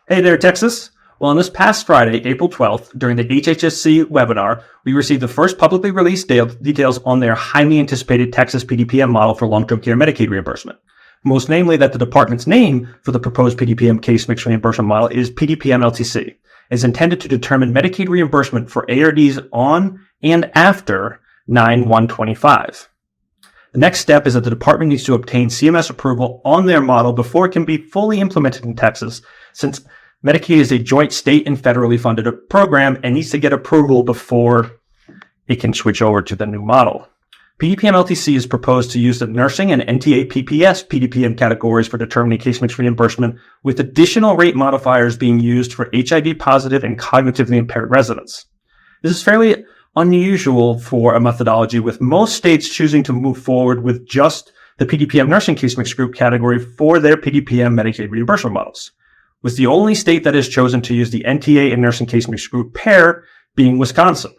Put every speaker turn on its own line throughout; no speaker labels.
Hey there, Texas. Well, on this past Friday, April 12th, during the HHSC webinar, we received the first publicly released details on their highly anticipated Texas PDPM model for long-term care Medicaid reimbursement. Most namely that the department's name for the proposed PDPM case mix reimbursement model is PDPM LTC, is intended to determine Medicaid reimbursement for ARDs on and after 9/1/25. The next step is that the department needs to obtain CMS approval on their model before it can be fully implemented in Texas, since Medicaid is a joint state and federally funded program and needs to get approval before it can switch over to the new model. PDPM LTC is proposed to use the nursing and NTA PPS PDPM categories for determining case mix reimbursement, with additional rate modifiers being used for HIV positive and cognitively impaired residents. This is fairly unusual for a methodology, with most states choosing to move forward with just the PDPM nursing case mix group category for their PDPM Medicaid reimbursement models, with the only state that has chosen to use the NTA and nursing case mix group pair being Wisconsin.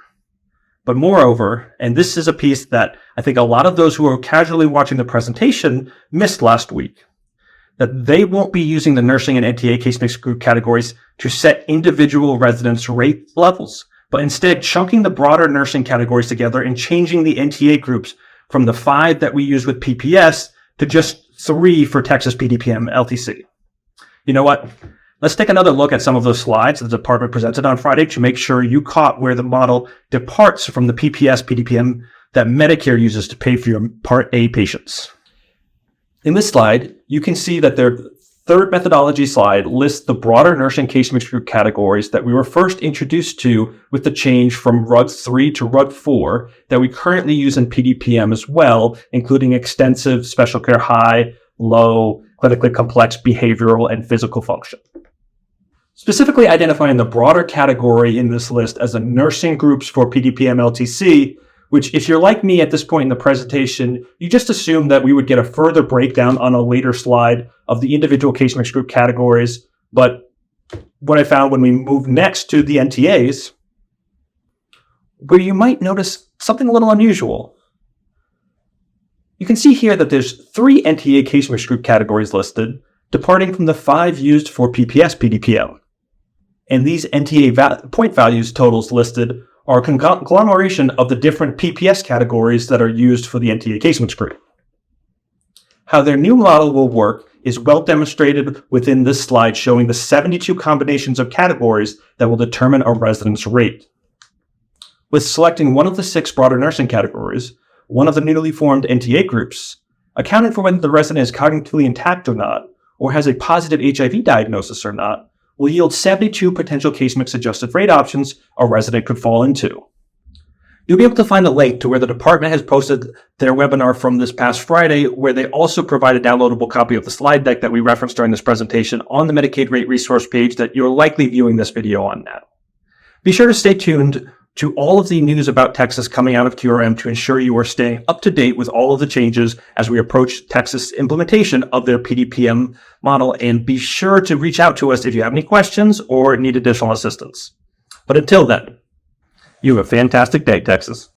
But moreover, and this is a piece that I think a lot of those who are casually watching the presentation missed last week, that they won't be using the nursing and NTA case mix group categories to set individual residents' rate levels, but instead chunking the broader nursing categories together and changing the NTA groups from the 5 that we use with PPS to just 3 for Texas PDPM LTC. You know what? Let's take another look at some of those slides the department presented on Friday to make sure you caught where the model departs from the PPS PDPM that Medicare uses to pay for your Part A patients. In this slide, you can see that their third methodology slide lists the broader nursing case mix group categories that we were first introduced to with the change from RUG 3 to RUG 4 that we currently use in PDPM as well, including extensive, special care high, low, clinically complex, behavioral, and physical function. Specifically identifying the broader category in this list as the nursing groups for PDPM LTC, which if you're like me at this point in the presentation, you just assume that we would get a further breakdown on a later slide of the individual case mix group categories. But what I found when we moved next to the NTAs, where you might notice something a little unusual. You can see here that there's 3 NTA case mix group categories listed, departing from the 5 used for PPS PDPM. And these NTA point values totals listed are a conglomeration of the different PPS categories that are used for the NTA case mix group. How their new model will work is well demonstrated within this slide, showing the 72 combinations of categories that will determine a resident's rate. With selecting one of the 6 broader nursing categories, one of the newly formed NTA groups, accounting for whether the resident is cognitively intact or not, or has a positive HIV diagnosis or not, will yield 72 potential case mix adjusted rate options a resident could fall into. You'll be able to find a link to where the department has posted their webinar from this past Friday, where they also provide a downloadable copy of the slide deck that we referenced during this presentation on the Medicaid rate resource page that you're likely viewing this video on now. Be sure to stay tuned to all of the news about Texas coming out of QRM to ensure you are staying up to date with all of the changes as we approach Texas implementation of their PDPM model, and be sure to reach out to us if you have any questions or need additional assistance. But until then, you have a fantastic day, Texas.